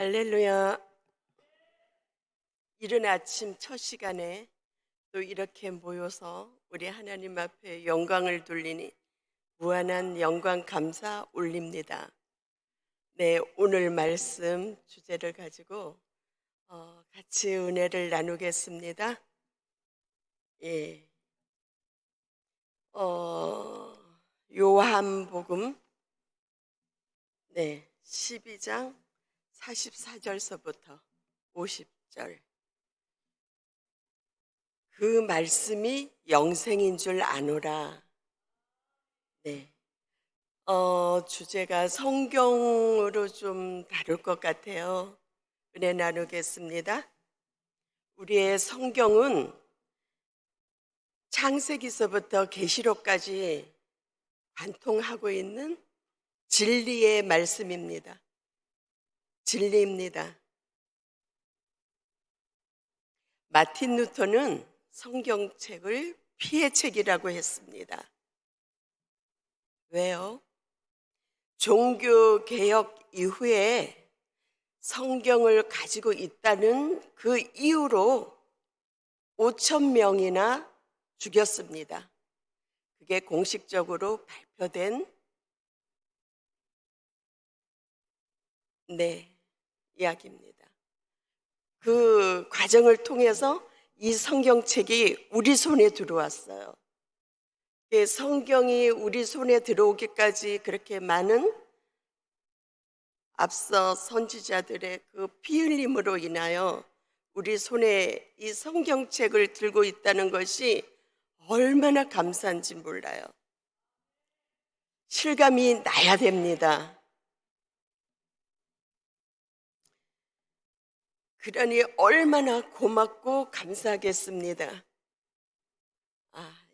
할렐루야. 이른 아침 첫 시간에 또 이렇게 모여서 우리 하나님 앞에 영광을 돌리니 무한한 영광 감사 올립니다. 네, 오늘 말씀 주제를 가지고 같이 은혜를 나누겠습니다. 예. 요한복음 12장 44절서부터 50절. 그 말씀이 영생인 줄 아노라. 네. 주제가 성경으로 좀 다룰 것 같아요. 은혜 나누겠습니다. 우리의 성경은 창세기서부터 계시록까지 관통하고 있는 진리의 말씀입니다. 진리입니다. 마틴 루터는 성경책을 피해책이라고 했습니다. 왜요? 종교개혁 이후에 성경을 가지고 있다는 그 이유로 5,000명이나 죽였습니다. 그게 공식적으로 발표된 이야기입니다. 그 과정을 통해서 이 성경책이 우리 손에 들어왔어요. 성경이 우리 손에 들어오기까지 그렇게 많은 앞서 선지자들의 그 피 흘림으로 인하여 우리 손에 이 성경책을 들고 있다는 것이 얼마나 감사한지 몰라요. 실감이 나야 됩니다. 그러니 얼마나 고맙고 감사하겠습니다.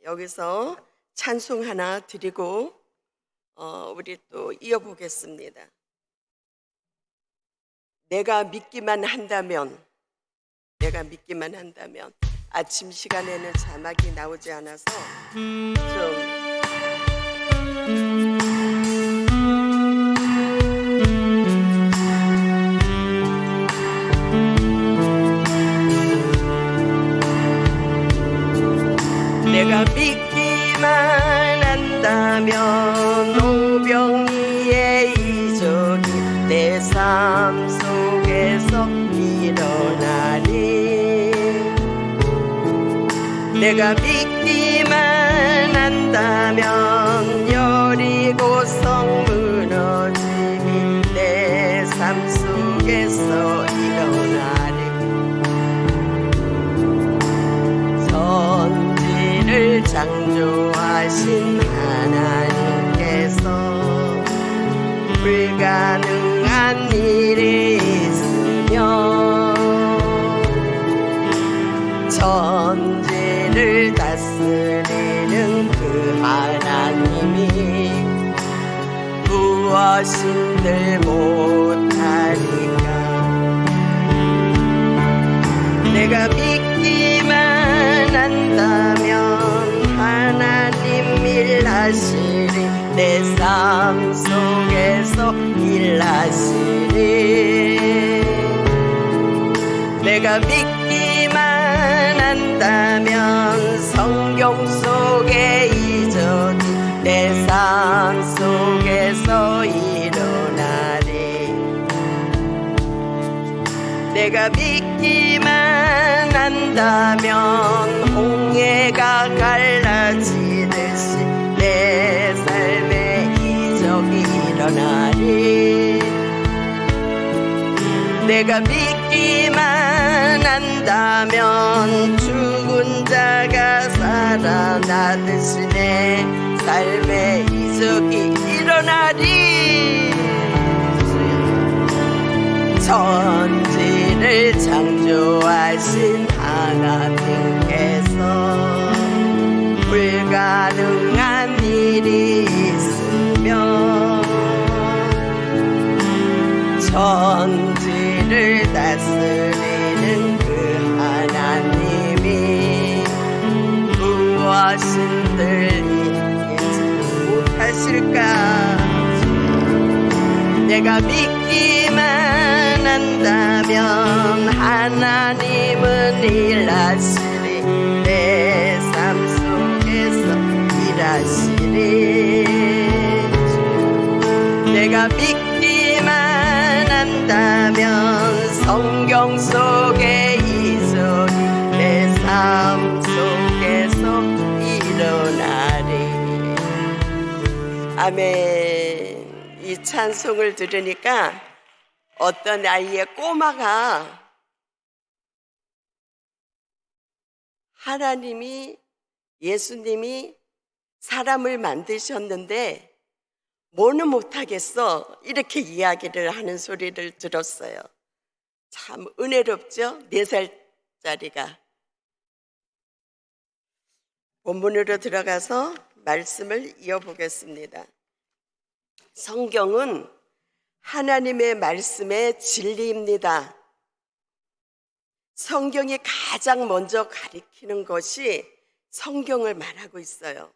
여기서 찬송 하나 드리고 우리 또 이어보겠습니다. 내가 믿기만 한다면 아침 시간에는 자막이 나오지 않아서 내가 믿기만 한다면 오병이의 이적이 내 삶 속에서 일어나리. 내가 믿기만 한다면 여리고성 무너짐이 내 삶 속에서 일어나리. 천지를 창조하신 하나님께서 불가능한 일이 있으며 천지를 다스리는 그 하나님이 무엇인들 못하리까. 내가 믿기만 한다면 하나님 일하시리. 내 삶 속에서 일하시리. 내가 믿기만 한다면 성경 속의 이적이 내 삶 속에서 일어나리. 내가 믿기만 한다면 홍해가 갈라지듯이 내 삶에 이적이 일어나리. 내가 믿기만 한다면 죽은 자가 살아나듯이 내 삶에 이적이 일어나리. 천지를 창조하신 하나님께서 불가능한 일이 있으며 천지를 다스리는 그 하나님이 무엇인들 잊지 못하실까. 내가 믿기만 한다면 하나님은 일하시리 내 삶 속에서 일하시리 내가 믿기만 한다면 성경 속에 이소리 내 삶 속에서 일어나리. 아멘. 이 찬송을 들으니까 어떤 아이의 꼬마가 하나님이 예수님이 사람을 만드셨는데 뭐는 못하겠어 이렇게 이야기를 하는 소리를 들었어요. 참 은혜롭죠? 4살짜리가. 본문으로 들어가서 말씀을 이어보겠습니다. 성경은 하나님의 말씀의 진리입니다. 성경이 가장 먼저 가리키는 것이 성경을 말하고 있어요.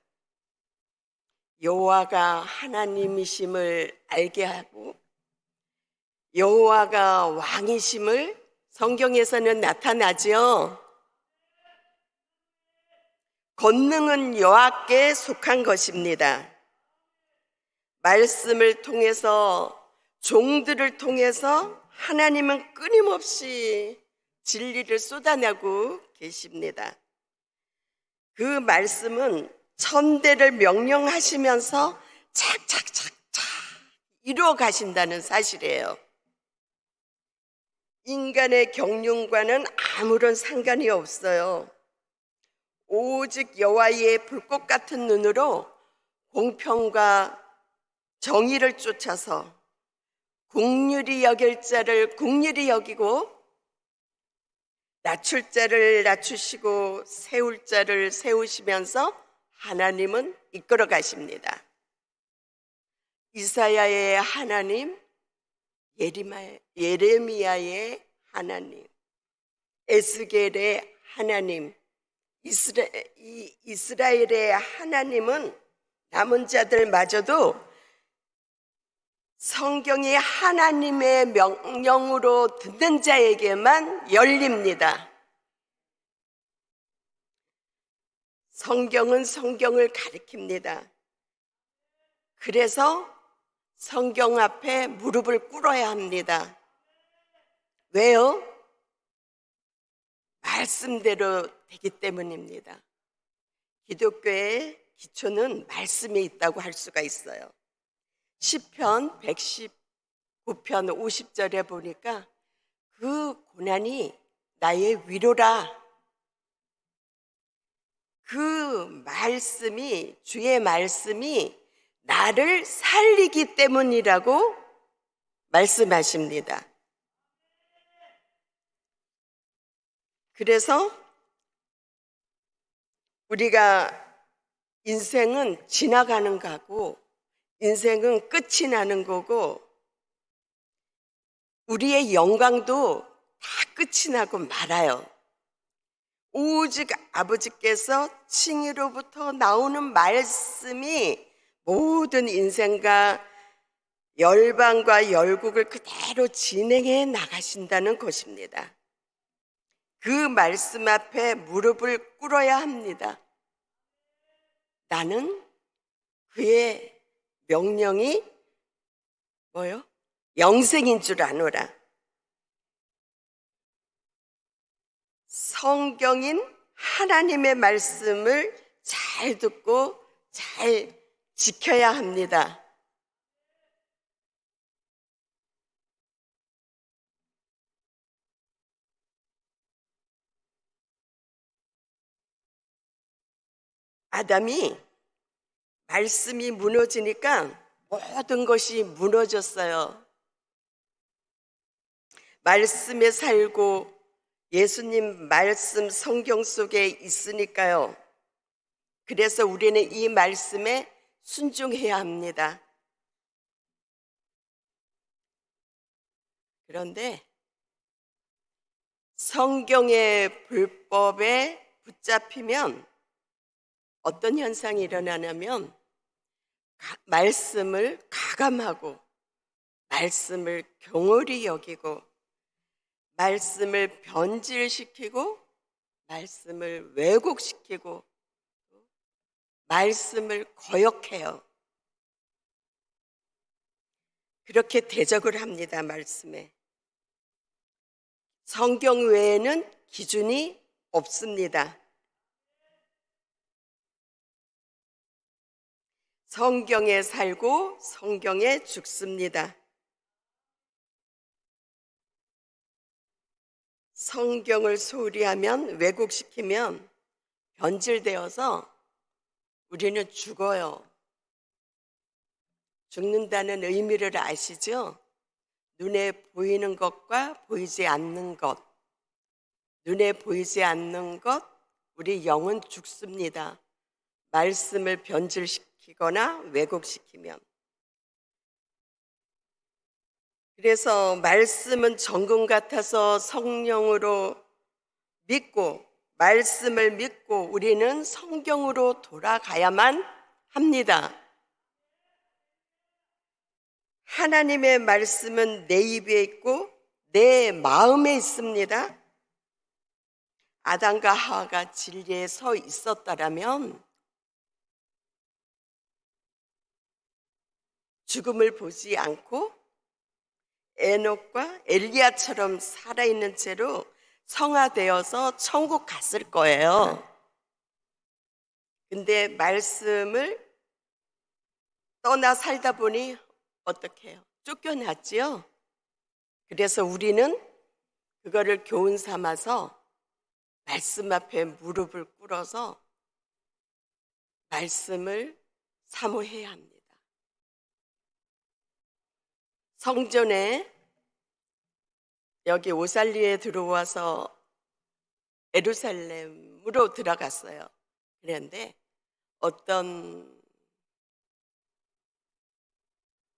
여호와가 하나님이심을 알게 하고 여호와가 왕이심을 성경에서는 나타나죠. 권능은 여호와께 속한 것입니다. 말씀을 통해서 종들을 통해서 하나님은 끊임없이 진리를 쏟아내고 계십니다. 그 말씀은 천대를 명령하시면서 착착착착 이루어 가신다는 사실이에요. 인간의 경륜과는 아무런 상관이 없어요. 오직 여호와의 불꽃 같은 눈으로 공평과 정의를 쫓아서 긍휼히 여길 자를 긍휼히 여기고 낮출 자를 낮추시고 세울 자를 세우시면서 하나님은 이끌어 가십니다. 이사야의 하나님, 예레미야의 하나님, 에스겔의 하나님, 이스라엘의 하나님은 남은 자들마저도 성경이 하나님의 명령으로 듣는 자에게만 열립니다. 성경은 성경을 가리킵니다. 그래서 성경 앞에 무릎을 꿇어야 합니다. 왜요? 말씀대로 되기 때문입니다. 기독교의 기초는 말씀에 있다고 할 수가 있어요. 시편 119편 50절에 보니까 그 고난이 나의 위로라. 그 말씀이, 주의 말씀이 나를 살리기 때문이라고 말씀하십니다. 그래서 우리가 인생은 지나가는 거고 인생은 끝이 나는 거고 우리의 영광도 다 끝이 나고 말아요. 오직 아버지께서 칭의로부터 나오는 말씀이 모든 인생과 열방과 열국을 그대로 진행해 나가신다는 것입니다. 그 말씀 앞에 무릎을 꿇어야 합니다. 나는 그의 명령이 뭐요? 영생인 줄 아노라. 성경인 하나님의 말씀을 잘 듣고 잘 지켜야 합니다. 아담이 말씀이 무너지니까 모든 것이 무너졌어요. 말씀에 살고 예수님 말씀 성경 속에 있으니까요. 그래서 우리는 이 말씀에 순종해야 합니다. 그런데 성경의 불법에 붙잡히면 어떤 현상이 일어나냐면 말씀을 가감하고 말씀을 경홀히 여기고 말씀을 변질시키고 말씀을 왜곡시키고 말씀을 거역해요. 그렇게 대적을 합니다. 말씀에. 성경 외에는 기준이 없습니다. 성경에 살고 성경에 죽습니다. 성경을 소홀히 하면, 왜곡시키면 변질되어서 우리는 죽어요. 죽는다는 의미를 아시죠? 눈에 보이는 것과 보이지 않는 것. 눈에 보이지 않는 것, 우리 영은 죽습니다. 말씀을 변질시키거나 왜곡시키면. 그래서 말씀은 정금 같아서 성령으로 믿고, 말씀을 믿고 우리는 성경으로 돌아가야만 합니다. 하나님의 말씀은 내 입에 있고 내 마음에 있습니다. 아담과 하와가 진리에 서 있었다라면 죽음을 보지 않고 에녹과 엘리야처럼 살아있는 채로 성화되어서 천국 갔을 거예요. 근데 말씀을 떠나 살다 보니 어떻게 해요? 쫓겨났지요? 그래서 우리는 그거를 교훈 삼아서 말씀 앞에 무릎을 꿇어서 말씀을 사모해야 합니다. 성전에 여기 오살리에 들어와서 예루살렘으로 들어갔어요. 그런데 어떤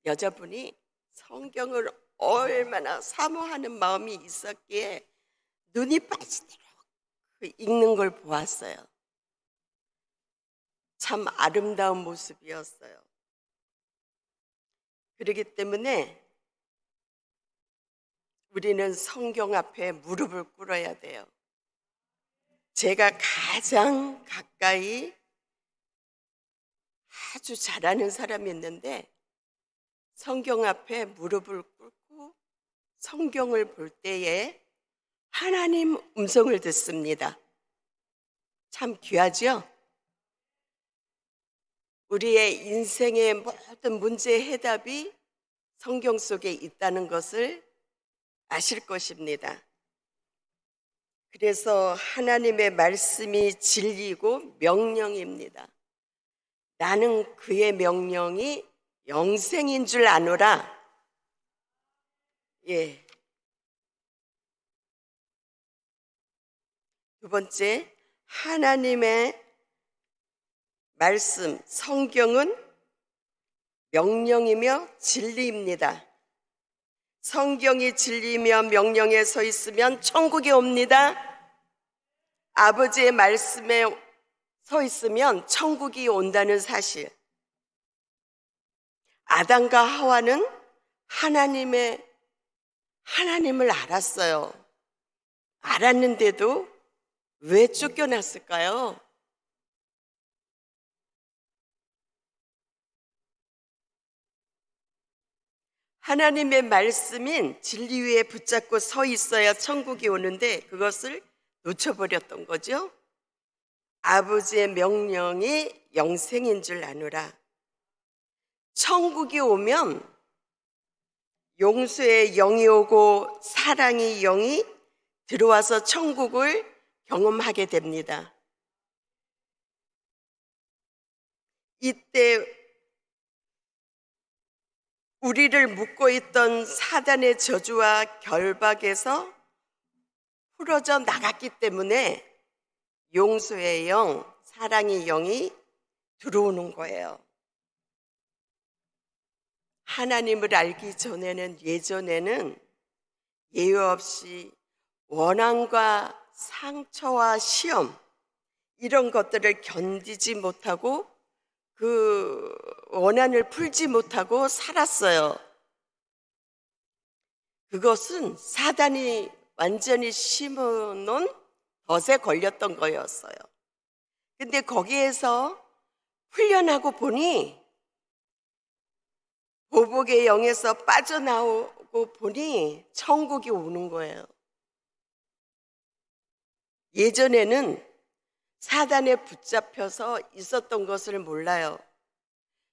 여자분이 성경을 얼마나 사모하는 마음이 있었기에 눈이 빠지도록 읽는 걸 보았어요. 참 아름다운 모습이었어요. 그렇기 때문에 우리는 성경 앞에 무릎을 꿇어야 돼요. 제가 가장 가까이 아주 잘하는 사람이 있는데 성경 앞에 무릎을 꿇고 성경을 볼 때에 하나님 음성을 듣습니다. 참 귀하죠? 우리의 인생의 모든 문제의 해답이 성경 속에 있다는 것을 아실 것입니다. 그래서 하나님의 말씀이 진리고 명령입니다. 나는 그의 명령이 영생인 줄 아노라. 예. 두 번째, 하나님의 말씀, 성경은 명령이며 진리입니다. 성경이 진리며 명령에 서 있으면 천국이 옵니다. 아버지의 말씀에 서 있으면 천국이 온다는 사실. 아담과 하와는 하나님을 알았어요. 알았는데도 왜 쫓겨났을까요? 하나님의 말씀인 진리 위에 붙잡고 서 있어야 천국이 오는데 그것을 놓쳐버렸던 거죠. 아버지의 명령이 영생인 줄 아노라. 천국이 오면 용서의 영이 오고 사랑의 영이 들어와서 천국을 경험하게 됩니다. 이때 우리를 묶고 있던 사단의 저주와 결박에서 풀어져 나갔기 때문에 용서의 영, 사랑의 영이 들어오는 거예요. 하나님을 알기 전에는, 예전에는 예외 없이 원한과 상처와 시험, 이런 것들을 견디지 못하고 그 원한을 풀지 못하고 살았어요. 그것은 사단이 완전히 심어놓은 덫에 걸렸던 거였어요. 근데 거기에서 훈련하고 보니 보복의 영에서 빠져나오고 보니 천국이 오는 거예요. 예전에는 사단에 붙잡혀서 있었던 것을 몰라요.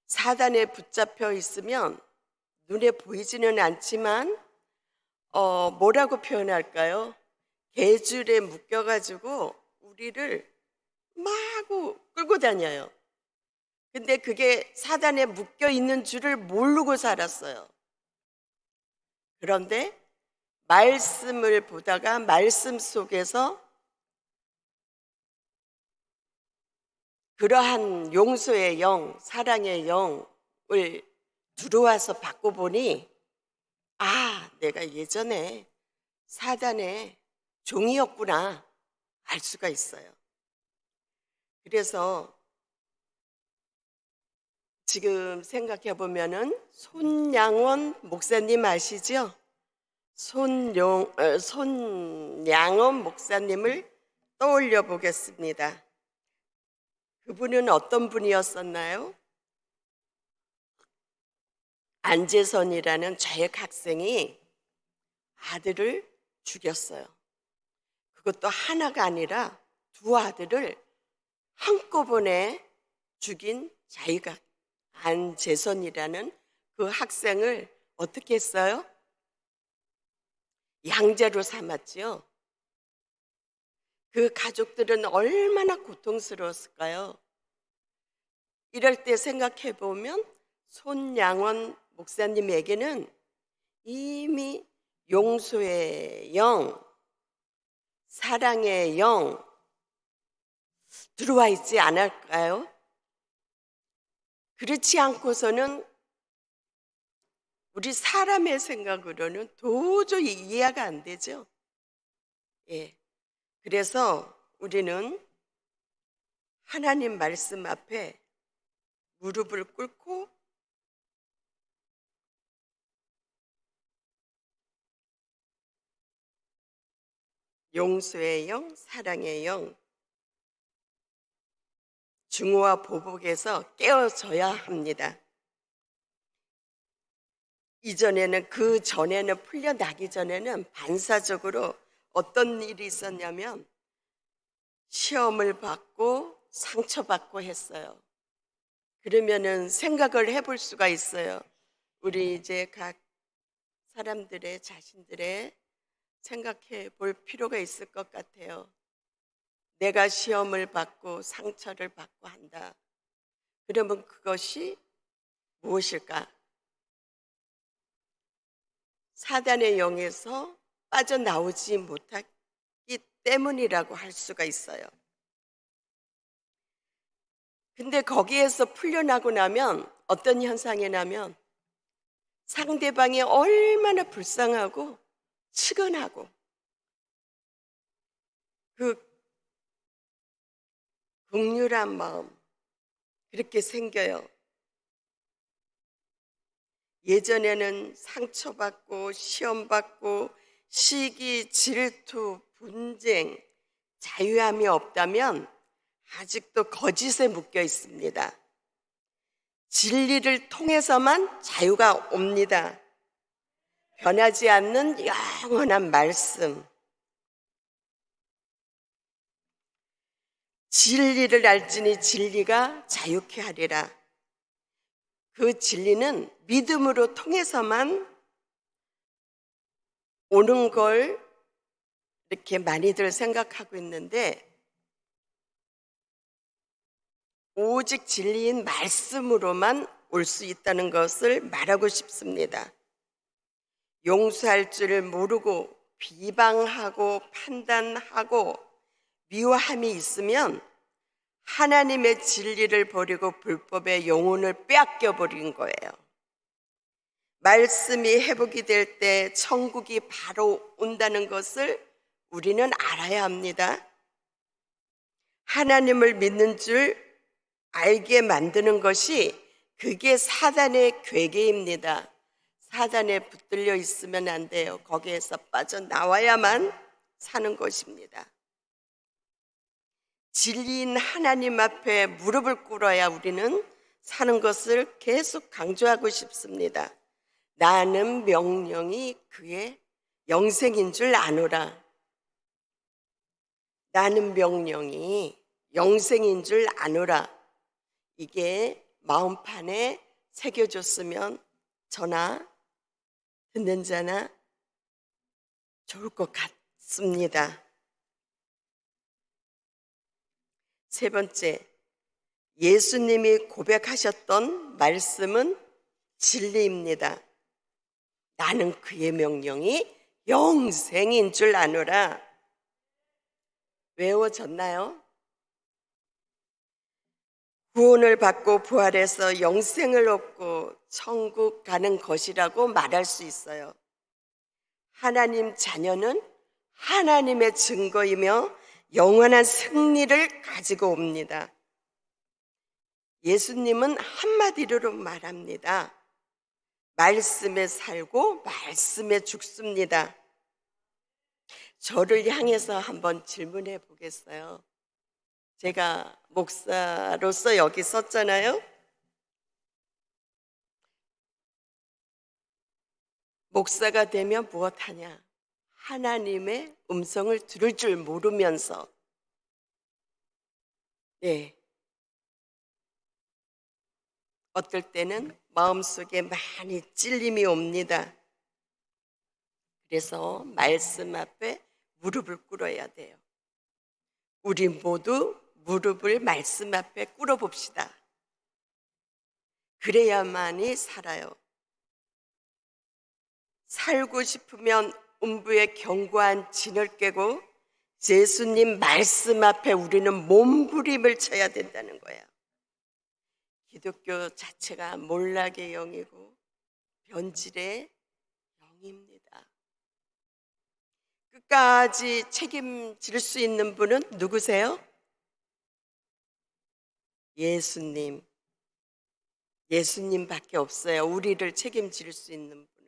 사단에 붙잡혀 있으면 눈에 보이지는 않지만 뭐라고 표현할까요? 개줄에 묶여가지고 우리를 마구 끌고 다녀요. 근데 그게 사단에 묶여 있는 줄을 모르고 살았어요. 그런데 말씀을 보다가 말씀 속에서 그러한 용서의 영, 사랑의 영을 들어와서 받고 보니 내가 예전에 사단의 종이었구나 알 수가 있어요. 그래서 지금 생각해 보면은 손양원 목사님 아시죠? 손양원 목사님을 떠올려 보겠습니다. 그분은 어떤 분이었었나요? 안재선이라는 좌익 학생이 아들을 죽였어요. 그것도 하나가 아니라 두 아들을 한꺼번에 죽인 좌익 안재선이라는 그 학생을 어떻게 했어요? 양자로 삼았지요. 그 가족들은 얼마나 고통스러웠을까요? 이럴 때 생각해 보면 손양원 목사님에게는 이미 용서의 영, 사랑의 영 들어와 있지 않을까요? 그렇지 않고서는 우리 사람의 생각으로는 도저히 이해가 안 되죠. 예. 그래서 우리는 하나님 말씀 앞에 무릎을 꿇고 용서의 영, 사랑의 영, 증오와 보복에서 깨어져야 합니다. 그 전에는 풀려나기 전에는 반사적으로 어떤 일이 있었냐면 시험을 받고 상처받고 했어요. 그러면은 생각을 해볼 수가 있어요. 우리 이제 각 사람들의 자신들의 생각해 볼 필요가 있을 것 같아요. 내가 시험을 받고 상처를 받고 한다. 그러면 그것이 무엇일까? 사단의 영에서 빠져나오지 못하기 때문이라고 할 수가 있어요. 근데 거기에서 풀려나고 나면 어떤 현상이 나면 상대방이 얼마나 불쌍하고 측은하고 그 긍휼한 마음 그렇게 생겨요. 예전에는 상처받고 시험받고 시기, 질투, 분쟁, 자유함이 없다면 아직도 거짓에 묶여 있습니다. 진리를 통해서만 자유가 옵니다. 변하지 않는 영원한 말씀. 진리를 알지니 진리가 자유케 하리라. 그 진리는 믿음으로 통해서만 오는 걸 이렇게 많이들 생각하고 있는데 오직 진리인 말씀으로만 올 수 있다는 것을 말하고 싶습니다. 용서할 줄을 모르고 비방하고 판단하고 미워함이 있으면 하나님의 진리를 버리고 불법의 영혼을 빼앗겨 버린 거예요. 말씀이 회복이 될 때 천국이 바로 온다는 것을 우리는 알아야 합니다. 하나님을 믿는 줄 알게 만드는 것이 그게 사단의 괴계입니다. 사단에 붙들려 있으면 안 돼요. 거기에서 빠져나와야만 사는 것입니다. 진리인 하나님 앞에 무릎을 꿇어야 우리는 사는 것을 계속 강조하고 싶습니다. 나는 명령이 그의 영생인 줄 아노라. 나는 명령이 영생인 줄 아노라. 이게 마음판에 새겨줬으면 저나 듣는 자나 좋을 것 같습니다. 세 번째, 예수님이 고백하셨던 말씀은 진리입니다. 나는 그의 명령이 영생인 줄 아노라. 외워졌나요? 구원을 받고 부활해서 영생을 얻고 천국 가는 것이라고 말할 수 있어요. 하나님 자녀는 하나님의 증거이며 영원한 승리를 가지고 옵니다. 예수님은 한마디로 말합니다. 말씀에 살고 말씀에 죽습니다. 저를 향해서 한번 질문해 보겠어요. 제가 목사로서 여기 썼잖아요. 목사가 되면 무엇하냐? 하나님의 음성을 들을 줄 모르면서, 어떨 때는 마음속에 많이 찔림이 옵니다. 그래서 말씀 앞에 무릎을 꿇어야 돼요. 우리 모두 무릎을 말씀 앞에 꿇어봅시다. 그래야만이 살아요. 살고 싶으면 음부의 견고한 진을 깨고 예수님 말씀 앞에 우리는 몸부림을 쳐야 된다는 거야. 기독교 자체가 몰락의 영이고 변질의 영입니다. 끝까지 책임질 수 있는 분은 누구세요? 예수님밖에 없어요. 우리를 책임질 수 있는 분은.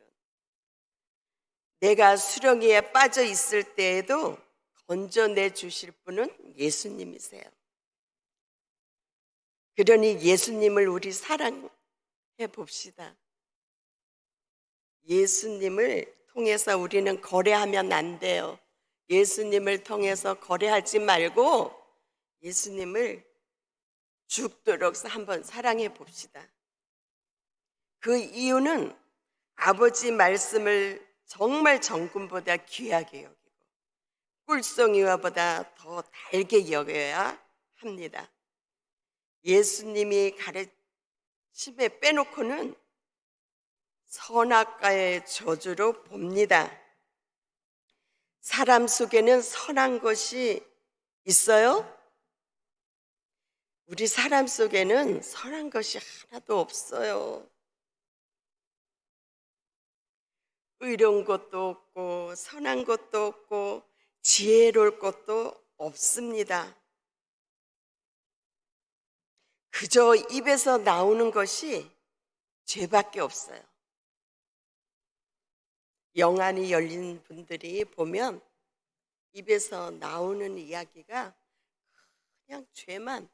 내가 수렁이에 빠져 있을 때에도 건져내 주실 분은 예수님이세요. 그러니 예수님을 우리 사랑해 봅시다. 예수님을 통해서 우리는 거래하면 안 돼요. 예수님을 통해서 거래하지 말고 예수님을 죽도록 한번 사랑해 봅시다. 그 이유는 아버지 말씀을 정말 정금보다 귀하게 여기고 꿀송이와보다 더 달게 여겨야 합니다. 예수님이 가르침에 빼놓고는 선악과의 저주로 봅니다. 사람 속에는 선한 것이 있어요? 우리 사람 속에는 선한 것이 하나도 없어요. 의로운 것도 없고 선한 것도 없고 지혜로울 것도 없습니다. 그저 입에서 나오는 것이 죄밖에 없어요. 영안이 열린 분들이 보면 입에서 나오는 이야기가 그냥 죄만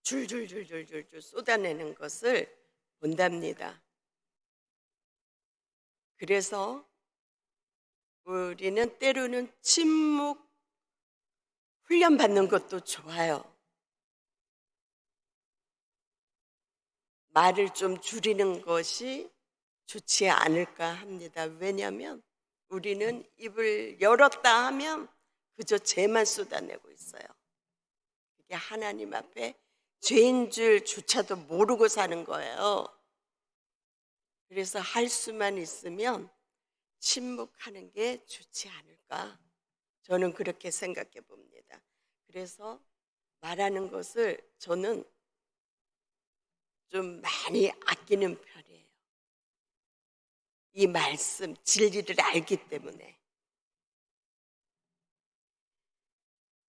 줄줄줄줄줄줄 쏟아내는 것을 본답니다. 그래서 우리는 때로는 침묵 훈련받는 것도 좋아요. 말을 좀 줄이는 것이 좋지 않을까 합니다. 왜냐하면 우리는 입을 열었다 하면 그저 죄만 쏟아내고 있어요. 이게 하나님 앞에 죄인 줄조차도 모르고 사는 거예요. 그래서 할 수만 있으면 침묵하는 게 좋지 않을까? 저는 그렇게 생각해 봅니다. 그래서 말하는 것을 저는 좀 많이 아끼는 편이에요. 이 말씀, 진리를 알기 때문에.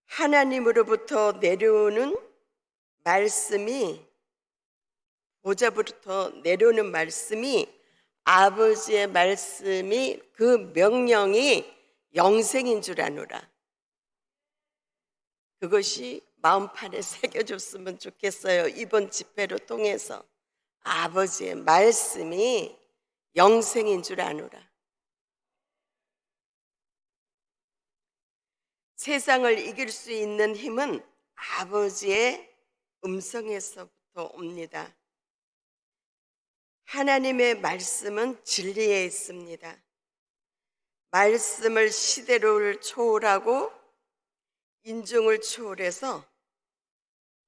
하나님으로부터 내려오는 말씀이, 보좌부터 내려오는 말씀이 아버지의 말씀이, 그 명령이 영생인 줄 아노라. 그것이 마음판에 새겨줬으면 좋겠어요. 이번 집회를 통해서 아버지의 말씀이 영생인 줄 아노라. 세상을 이길 수 있는 힘은 아버지의 음성에서부터 옵니다. 하나님의 말씀은 진리에 있습니다. 말씀을 시대를 초월하고 인종을 초월해서,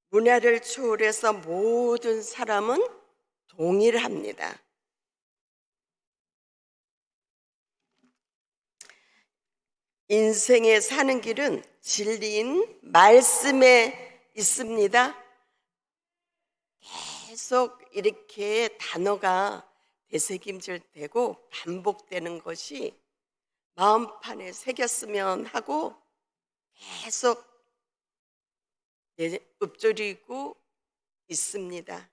문화를 초월해서 모든 사람은 동일합니다. 인생에 사는 길은 진리인 말씀에 있습니다. 계속 이렇게 단어가 되새김질되고 반복되는 것이 마음판에 새겼으면 하고 계속 읊조리고 있습니다.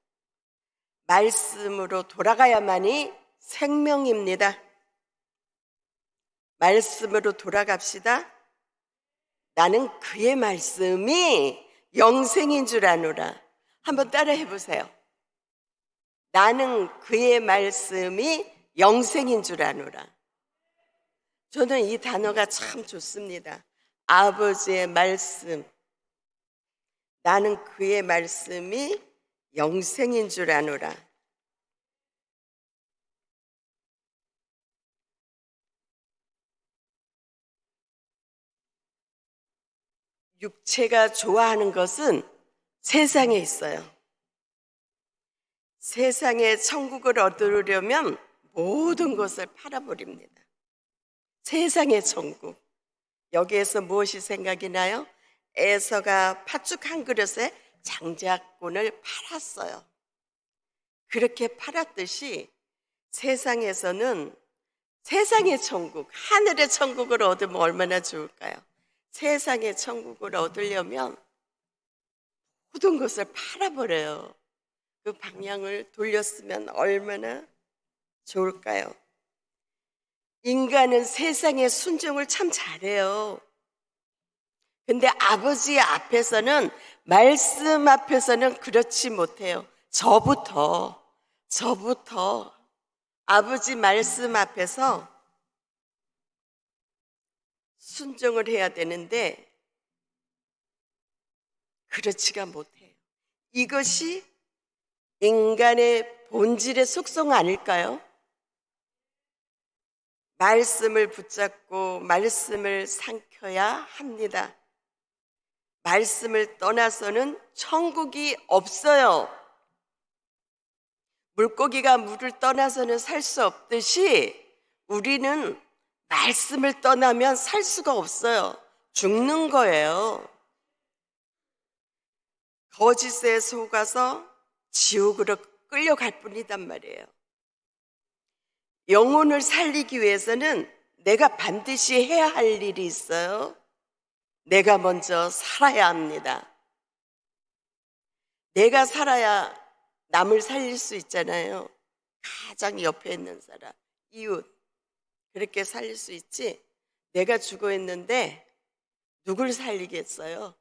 말씀으로 돌아가야만이 생명입니다. 말씀으로 돌아갑시다. 나는 그의 말씀이 영생인 줄 아노라. 한번 따라 해보세요. 나는 그의 말씀이 영생인 줄 아노라. 저는 이 단어가 참 좋습니다. 아버지의 말씀, 나는 그의 말씀이 영생인 줄 아노라. 육체가 좋아하는 것은 세상에 있어요. 세상의 천국을 얻으려면 모든 것을 팔아버립니다. 세상의 천국. 여기에서 무엇이 생각이 나요? 에서가 팥죽 한 그릇에 장자권을 팔았어요. 그렇게 팔았듯이 세상에서는 세상의 천국, 하늘의 천국을 얻으면 얼마나 좋을까요? 세상의 천국을 얻으려면 모든 것을 팔아버려요. 그 방향을 돌렸으면 얼마나 좋을까요? 인간은 세상의 순종을 참 잘해요. 근데 아버지 앞에서는, 말씀 앞에서는 그렇지 못해요. 저부터 아버지 말씀 앞에서 순종을 해야 되는데 그렇지가 못해요. 이것이 인간의 본질의 속성 아닐까요? 말씀을 붙잡고 말씀을 삼켜야 합니다. 말씀을 떠나서는 천국이 없어요. 물고기가 물을 떠나서는 살 수 없듯이 우리는 말씀을 떠나면 살 수가 없어요. 죽는 거예요. 거짓에 속아서 지옥으로 끌려갈 뿐이단 말이에요. 영혼을 살리기 위해서는 내가 반드시 해야 할 일이 있어요. 내가 먼저 살아야 합니다. 내가 살아야 남을 살릴 수 있잖아요. 가장 옆에 있는 사람, 이웃, 그렇게 살릴 수 있지. 내가 죽어 있는데 누굴 살리겠어요?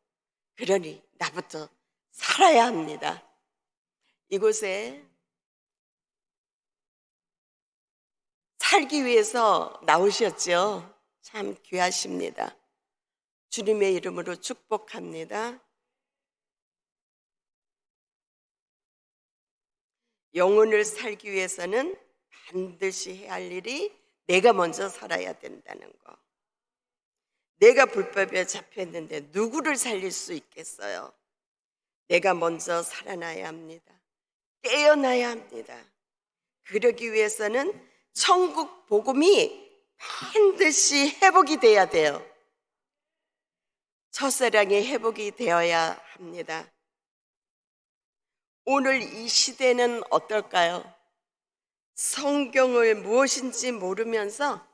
그러니 나부터 살아야 합니다. 이곳에 살기 위해서 나오셨죠. 참 귀하십니다. 주님의 이름으로 축복합니다. 영혼을 살기 위해서는 반드시 해야 할 일이 내가 먼저 살아야 된다는 거. 내가 불법에 잡혔는데 누구를 살릴 수 있겠어요? 내가 먼저 살아나야 합니다. 깨어나야 합니다. 그러기 위해서는 천국 복음이 반드시 회복이 돼야 돼요. 첫사랑이 회복이 되어야 합니다. 오늘 이 시대는 어떨까요? 성경을 무엇인지 모르면서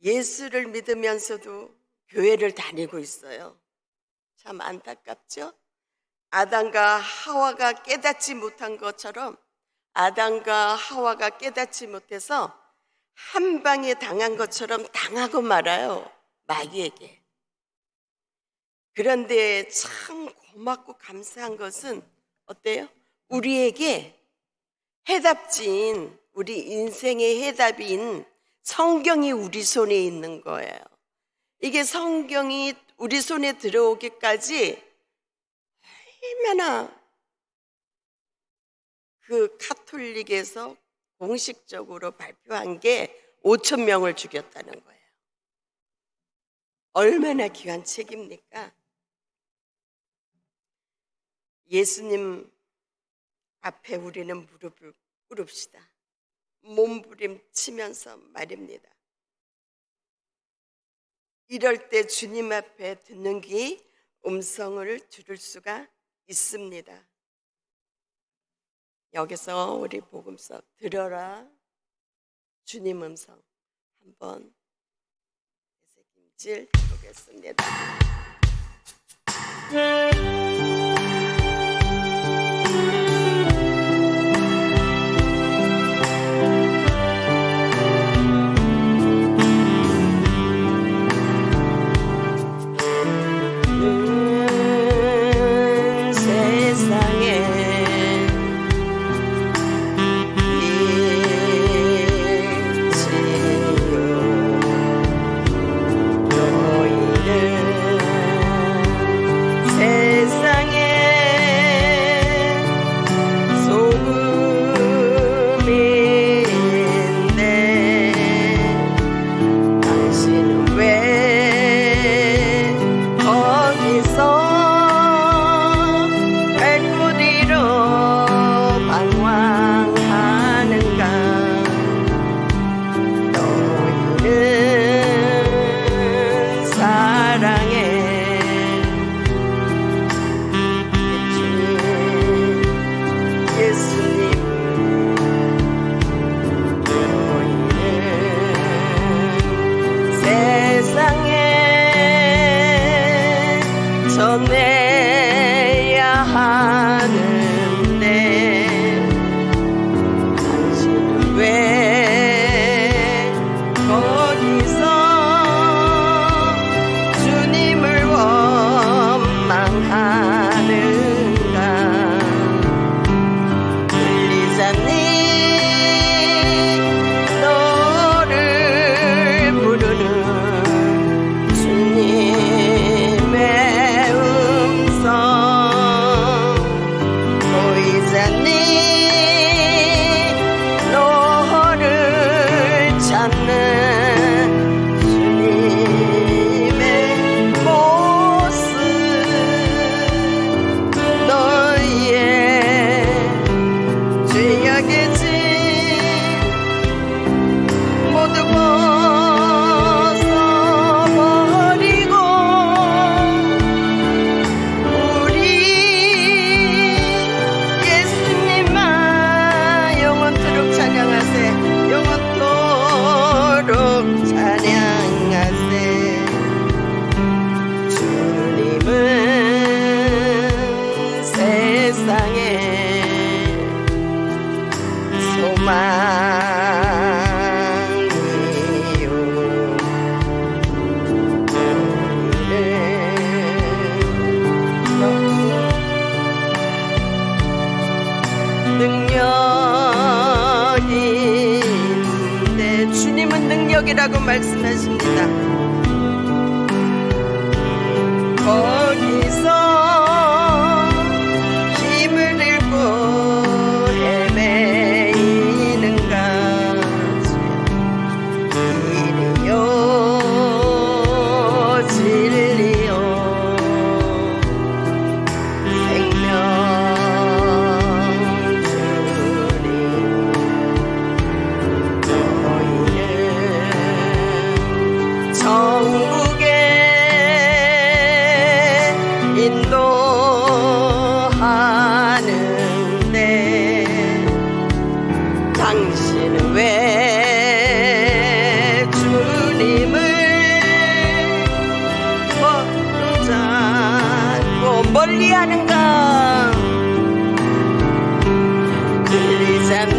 예수를 믿으면서도 교회를 다니고 있어요. 참 안타깝죠? 아담과 하와가 깨닫지 못한 것처럼 아담과 하와가 깨닫지 못해서 한 방에 당한 것처럼 당하고 말아요, 마귀에게. 그런데 참 고맙고 감사한 것은 어때요? 우리에게 해답지인, 우리 인생의 해답인 성경이 우리 손에 있는 거예요. 이게 성경이 우리 손에 들어오기까지 얼마나 그 카톨릭에서 공식적으로 발표한 게 5천 명을 죽였다는 거예요. 얼마나 귀한 책입니까? 예수님 앞에 우리는 무릎을 꿇읍시다. 몸부림치면서 말입니다. 이럴 때 주님 앞에 듣는 귀 음성을 들을 수가 있습니다. 여기서 우리 복음서 들어라 주님 음성 한번 새김질 보겠습니다. 전해야 하는데 당신은 왜 거기서 주님을 원망하는가? 들리잖니 너를 부르는 주님의 보이잖니 너를 찾는 주님의 모습 너의 죄악의 짐 모두 벗어버리고 찬양하세. 주님은 세상의 소망이요 능력인데 주님은 능력이라고 말씀하십니다. 거기서 힘을 잃고 헤매이는가? 길이요 진리요 생명 주님 너희는 천국에 인도하는데 당신은 왜 주님을 모르자고 멀리하는가? 들리잖니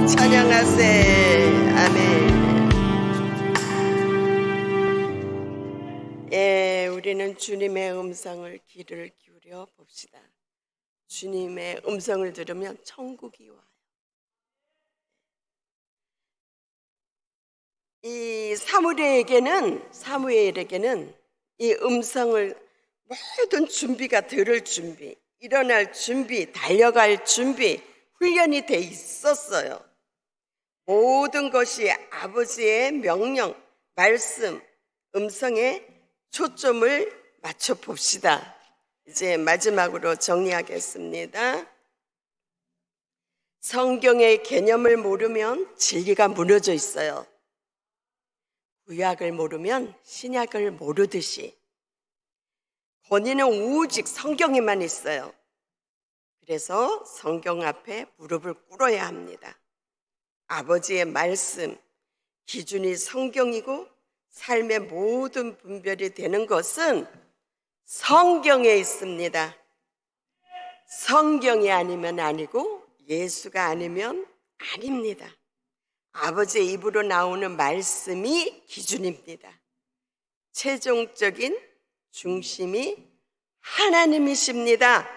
찬양하세. 아멘. 예, 우리는 주님의 음성을 귀를 기울여 봅시다. 주님의 음성을 들으면 천국이 와요. 이 사무엘에게는 이 음성을 모든 준비가 들을 준비, 일어날 준비, 달려갈 준비, 훈련이 돼 있었어요. 모든 것이 아버지의 명령, 말씀, 음성에 초점을 맞춰 봅시다. 이제 마지막으로 정리하겠습니다. 성경의 개념을 모르면 진리가 무너져 있어요. 구약을 모르면 신약을 모르듯이 권위는 오직 성경에만 있어요. 그래서 성경 앞에 무릎을 꿇어야 합니다. 아버지의 말씀, 기준이 성경이고 삶의 모든 분별이 되는 것은 성경에 있습니다. 성경이 아니면 아니고 예수가 아니면 아닙니다. 아버지의 입으로 나오는 말씀이 기준입니다. 최종적인 중심이 하나님이십니다.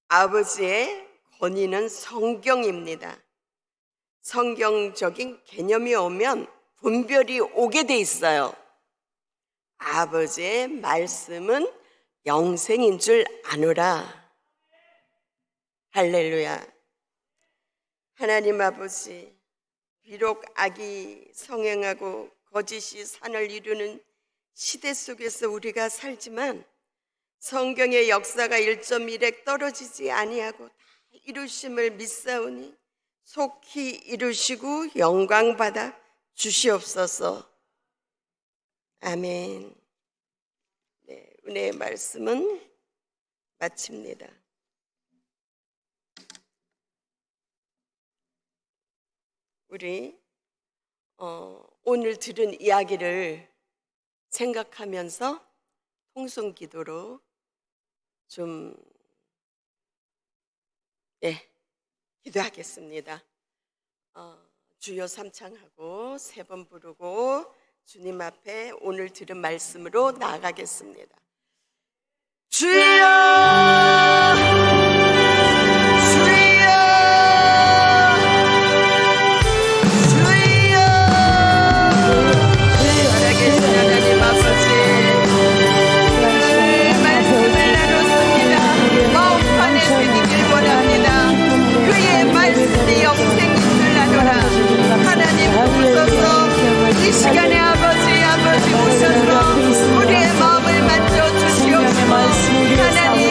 아버지의 권위는 성경입니다. 성경적인 개념이 오면 분별이 오게 돼 있어요. 아버지의 말씀은 영생인 줄 아노라. 할렐루야. 하나님 아버지, 비록 악이 성행하고 거짓이 산을 이루는 시대 속에서 우리가 살지만 성경의 역사가 1.1핵 떨어지지 아니하고 다 이루심을 믿사오니 속히 이루시고 영광받아 주시옵소서. 아멘. 네, 은혜의 말씀은 마칩니다. 우리 오늘 들은 이야기를 생각하면서 통성기도로 좀 기도하겠습니다. 주여 삼창하고 3번 부르고 주님 앞에 오늘 들은 말씀으로 나아가겠습니다. 주여! 이 시간에 아버지 오셔서 우리의 마음을 만져 주시옵소서. 하나님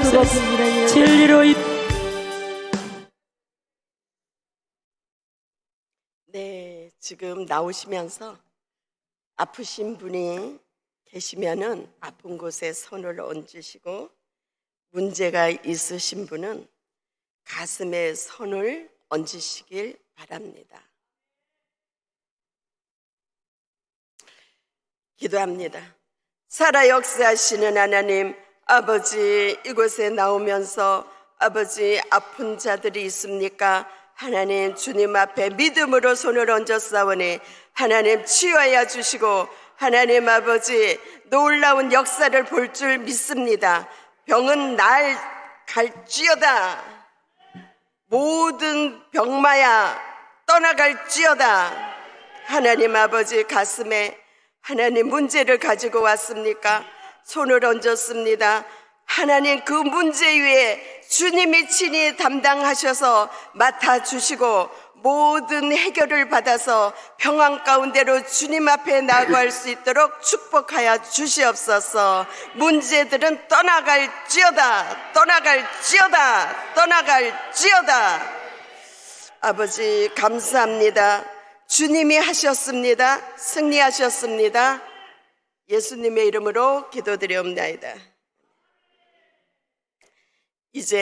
주옵소서. 진리로 네, 지금 나오시면서 아프신 분이 계시면은 아픈 곳에 손을 얹으시고, 문제가 있으신 분은 가슴에 손을 얹으시길 바랍니다. 기도합니다. 살아 역사하시는 하나님, 아버지, 이곳에 나오면서 아버지, 아픈 자들이 있습니까? 하나님, 주님 앞에 믿음으로 손을 얹었사오니 하나님 치유하여 주시고, 하나님 아버지, 놀라운 역사를 볼 줄 믿습니다. 병은 날 갈지어다. 모든 병마야 떠나갈지어다. 하나님 아버지, 가슴에 하나님 문제를 가지고 왔습니까? 손을 얹었습니다. 하나님, 그 문제 위에 주님이 친히 담당하셔서 맡아주시고 모든 해결을 받아서 평안 가운데로 주님 앞에 나아갈 수 있도록 축복하여 주시옵소서. 문제들은 떠나갈지어다, 떠나갈지어다, 떠나갈지어다. 아버지, 감사합니다. 주님이 하셨습니다. 승리하셨습니다. 예수님의 이름으로 기도드리옵나이다. 이제